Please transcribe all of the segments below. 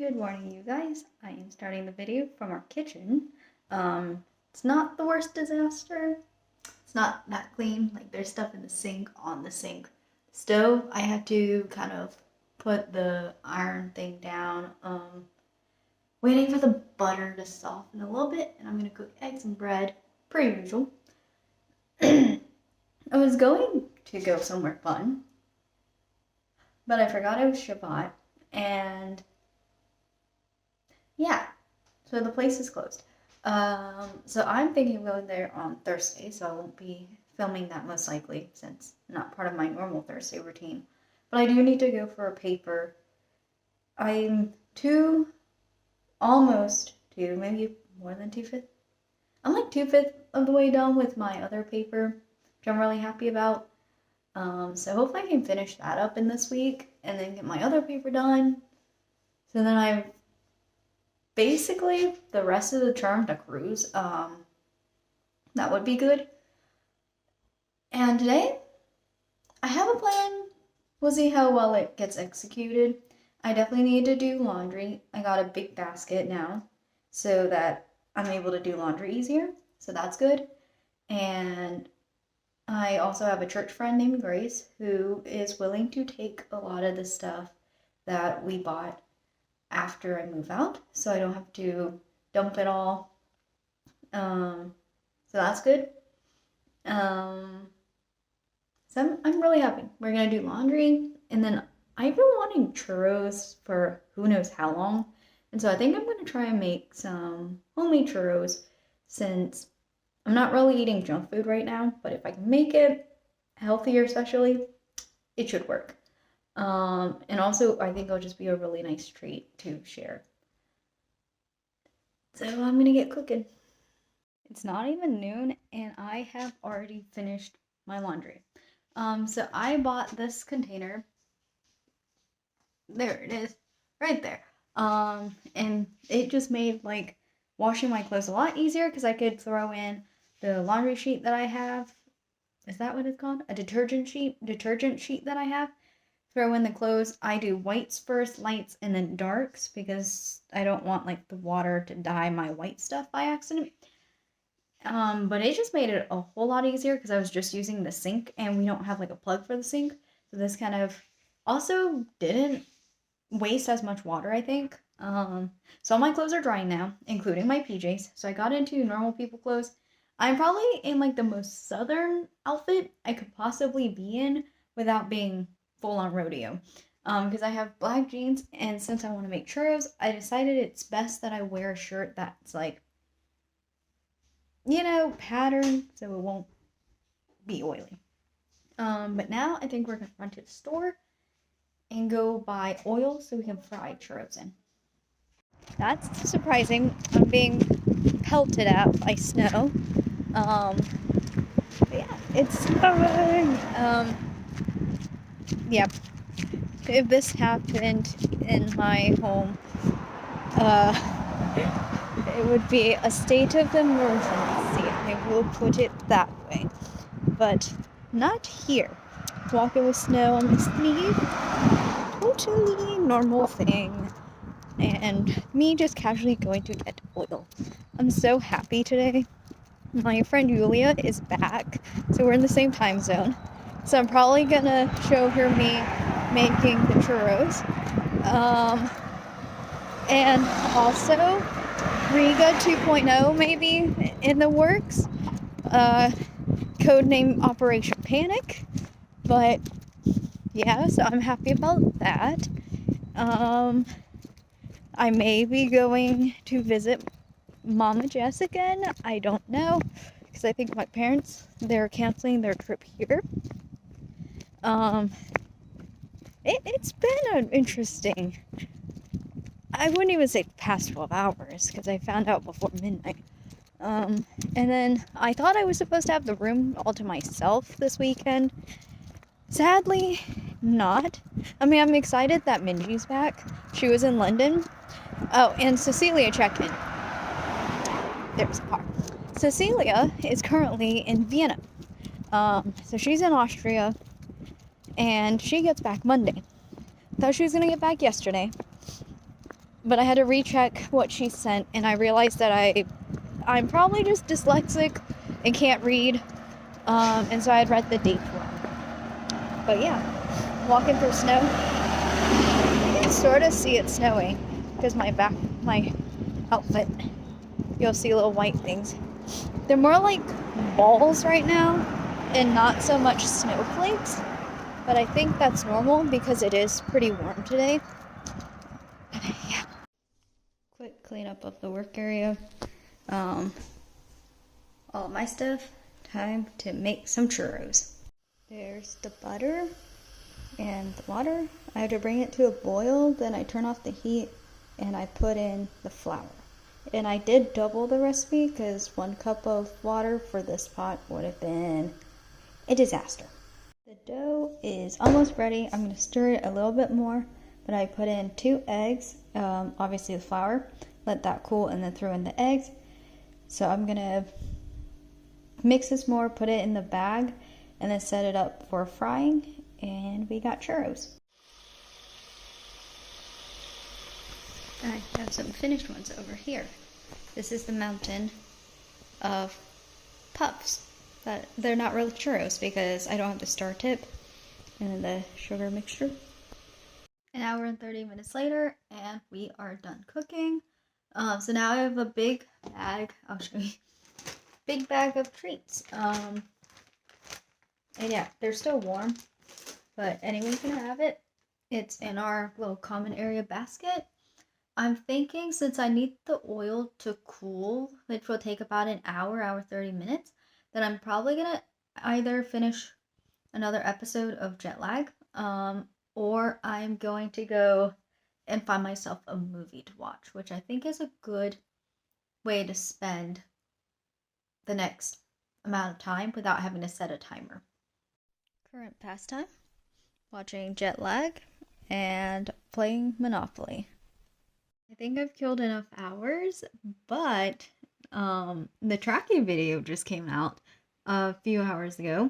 Good morning, you guys. I am starting the video from our kitchen. It's not the worst disaster. It's not that clean. Like, there's stuff in the sink, on the sink. Stove, I had to kind of put the iron thing down. Waiting for the butter to soften a little bit, and I'm gonna cook eggs and bread, per usual. I was going to go somewhere fun, but I forgot it was Shabbat, and yeah, so the place is closed. So I'm thinking of going there on Thursday, so I won't be filming that most likely since not part of my normal Thursday routine. But I do need to go for a paper. I'm almost two, maybe more than 2/5. I'm like 2/5 of the way done with my other paper, which I'm really happy about. So hopefully I can finish that up in this week and then get my other paper done. So then I've basically the rest of the term to cruise. That would be good. And today, I have a plan. We'll see how well it gets executed. I definitely need to do laundry. I got a big basket now so that I'm able to do laundry easier. So that's good. And I also have a church friend named Grace who is willing to take a lot of the stuff that we bought after I move out, so I don't have to dump it all. So that's good. So I'm really happy. We're gonna do laundry, and then I've been wanting churros for who knows how long, and so I think I'm gonna try and make some homemade churros since I'm not really eating junk food right now, but if I can make it healthier especially, it should work. And also I think it'll just be a really nice treat to share. So I'm gonna get cooking. It's not even noon and I have already finished my laundry. So I bought this container. There it is, right there. And it just made like washing my clothes a lot easier because I could throw in the laundry sheet that I have. Is that what it's called? A detergent sheet that I have. Throw in the clothes. I do whites first, lights, and then darks because I don't want like the water to dye my white stuff by accident. But it just made it a whole lot easier because I was just using the sink and we don't have like a plug for the sink. So this kind of also didn't waste as much water, I think. So all my clothes are drying now, including my PJs. So I got into normal people clothes. I'm probably in like the most southern outfit I could possibly be in without being full on rodeo. Because I have black jeans, and since I want to make churros, I decided it's best that I wear a shirt that's like, patterned so it won't be oily. But now I think we're gonna run to the store and go buy oil so we can fry churros in. That's surprising. I'm being pelted out by snow. But yeah, it's snowing. Yeah. If this happened in my home, it would be a state of emergency. I will put it that way. But not here. Walking with snow on my sleeve, totally normal thing. And me just casually going to get oil. I'm so happy today. My friend Julia is back, so we're in the same time zone. So I'm probably gonna show her me making the churros. And also Riga 2.0 maybe in the works. Codename Operation Panic. But yeah, so I'm happy about that. I may be going to visit Mama Jess again. I don't know, because I think my parents, they're canceling their trip here. It's been an interesting, I wouldn't even say past 12 hours, because I found out before midnight. And then I thought I was supposed to have the room all to myself this weekend. Sadly, not. I mean, I'm excited that Minji's back. She was in London. Oh, and Cecilia checked in. There's a car. Cecilia is currently in Vienna. So she's in Austria, and she gets back Monday. Thought she was gonna get back yesterday. but I had to recheck what she sent, and I realized that I'm probably just dyslexic and can't read, and so I had read the dates wrong. But yeah, walking through snow. You can sort of see it snowing because my outfit, you'll see little white things. They're more like balls right now and not so much snowflakes, but I think that's normal because it is pretty warm today. Yeah. Quick cleanup of the work area. All my stuff. Time to make some churros. There's the butter and the water. I have to bring it to a boil, then I turn off the heat and I put in the flour. And I did double the recipe because 1 cup of water for this pot would have been a disaster. The dough is almost ready. I'm going to stir it a little bit more, but I put in 2 eggs, obviously the flour, let that cool, and then throw in the eggs. So I'm going to mix this more, put it in the bag, and then set it up for frying, and we got churros. I have some finished ones over here. This is the mountain of puffs. But they're not real churros because I don't have the star tip and then the sugar mixture. An hour and 30 minutes later, and we are done cooking. So now I have a big bag. I'll show you. Big bag of treats. And yeah, they're still warm, but anyone can have it. It's in our little common area basket. I'm thinking since I need the oil to cool, which will take about an hour 30 minutes, that I'm probably gonna either finish another episode of Jet Lag, or I'm going to go and find myself a movie to watch, which I think is a good way to spend the next amount of time without having to set a timer. Current pastime, watching Jet Lag and playing Monopoly. I think I've killed enough hours, but the tracking video just came out a few hours ago.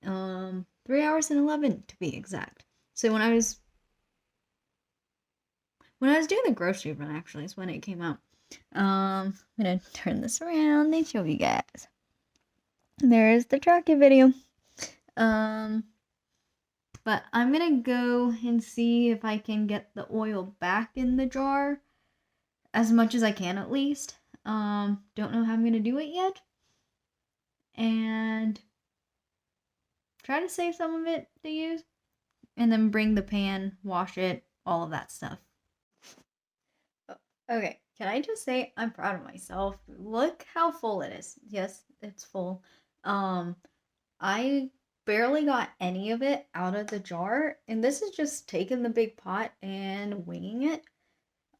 3 hours and 11 to be exact. So when I was doing the grocery run, actually, is when it came out. I'm gonna turn this around and show you guys. There is the tracking video. But I'm gonna go and see if I can get the oil back in the jar as much as I can, at least. Don't know how I'm gonna do it yet. And try to save some of it to use. And then bring the pan, wash it, all of that stuff. Okay, can I just say I'm proud of myself. Look how full it is. Yes, it's full. I barely got any of it out of the jar, and this is just taking the big pot and winging it.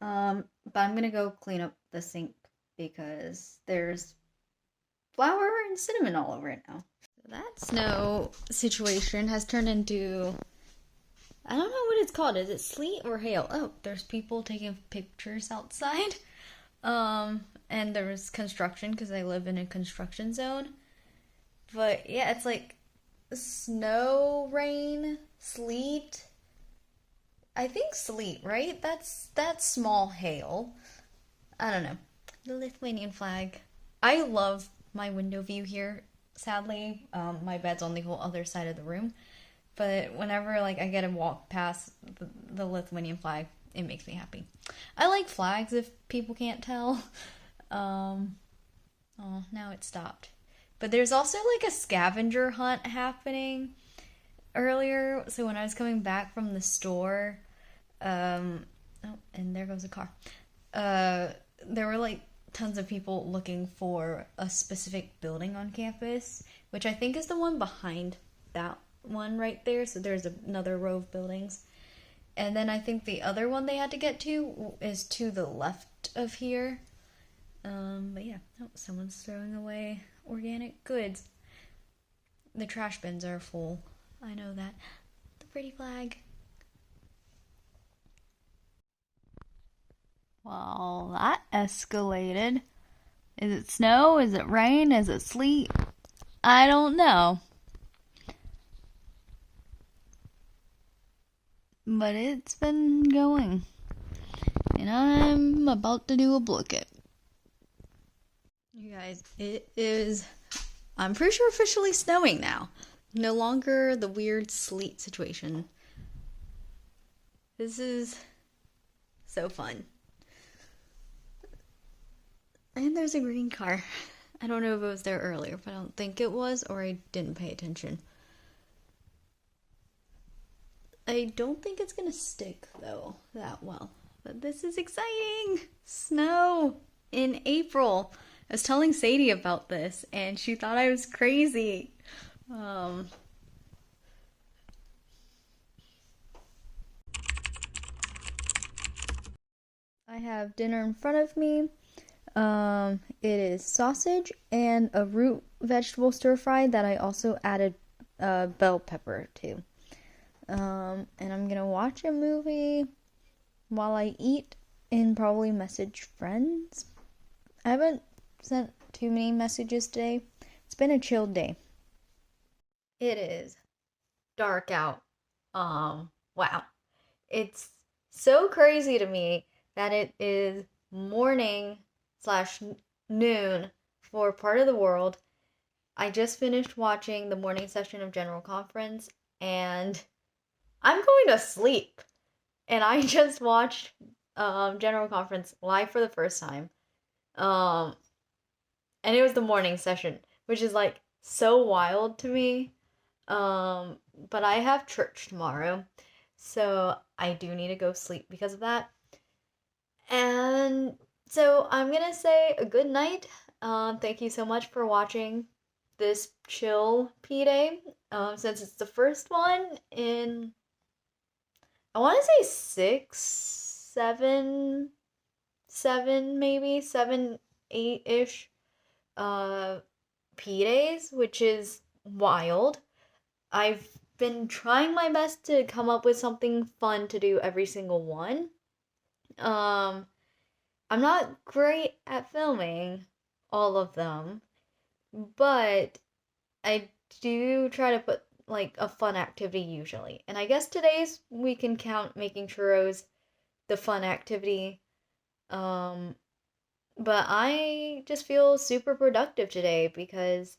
But I'm gonna go clean up the sink because there's flour and cinnamon all over it now. That snow situation has turned into, I don't know what it's called. Is it sleet or hail? Oh, there's people taking pictures outside. And there was construction because I live in a construction zone. But yeah, it's like snow, rain, sleet. I think sleet, right? That's small hail. I don't know. The Lithuanian flag. I love my window view here. Sadly, my bed's on the whole other side of the room. But whenever I get to walk past the Lithuanian flag, it makes me happy. I like flags if people can't tell. Oh, now it stopped. But there's also a scavenger hunt happening earlier. So when I was coming back from the store, oh, and there goes a car. There were tons of people looking for a specific building on campus, which I think is the one behind that one right there. So there's another row of buildings. And then I think the other one they had to get to is to the left of here. But yeah, oh, someone's throwing away organic goods. The trash bins are full. I know that. The pretty flag. Well, that escalated. Is it snow? Is it rain? Is it sleet? I don't know. But it's been going. and I'm about to do a blanket. You guys, it is, I'm pretty sure, officially snowing now. No longer the weird sleet situation. This is so fun. And there's a green car. I don't know if it was there earlier, but I don't think it was, or I didn't pay attention. I don't think it's gonna stick, though, that well. But this is exciting! Snow in April. I was telling Sadie about this, and she thought I was crazy. I have dinner in front of me. It is sausage and a root vegetable stir fry that I also added bell pepper to. And I'm gonna watch a movie while I eat and probably message friends. I haven't sent too many messages today. It's been a chill day. It is dark out. Wow. It's so crazy to me that it is morning / noon for part of the world. I just finished watching the morning session of General Conference, and I'm going to sleep. And I just watched General Conference live for the first time. And it was the morning session, which is like so wild to me. But I have church tomorrow, so I do need to go sleep because of that. And so I'm gonna say a good night. Thank you so much for watching this chill P-Day. Since it's the first one in, I want to say 7, 8-ish P-Days, which is wild. I've been trying my best to come up with something fun to do every single one. I'm not great at filming all of them, but I do try to put like a fun activity usually. And I guess today's we can count making churros the fun activity. But I just feel super productive today because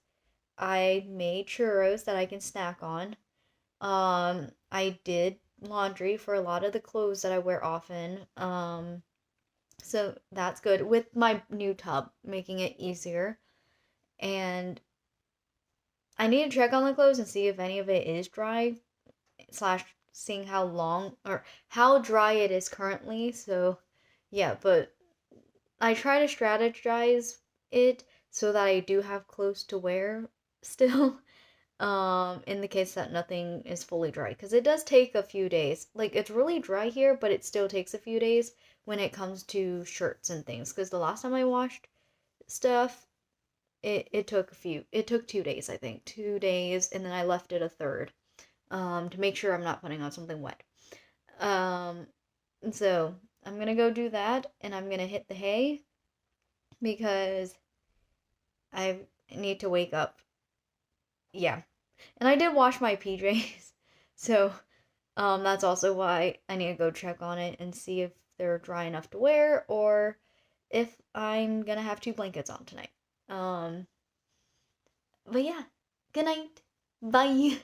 I made churros that I can snack on. I did laundry for a lot of the clothes that I wear often. So that's good with my new tub, making it easier. And I need to check on the clothes and see if any of it is dry, / seeing how long or how dry it is currently. So yeah, but I try to strategize it so that I do have clothes to wear still. In the case that nothing is fully dry, because it does take a few days. Like, it's really dry here, but it still takes a few days when it comes to shirts and things, because the last time I washed stuff, it took 2 days, I think. 2 days, and then I left it a third, to make sure I'm not putting on something wet. And so I'm gonna go do that, and I'm gonna hit the hay because I need to wake up. Yeah. And I did wash my PJs, so that's also why I need to go check on it and see if they're dry enough to wear or if I'm gonna have 2 blankets on tonight. But yeah, good night. Bye.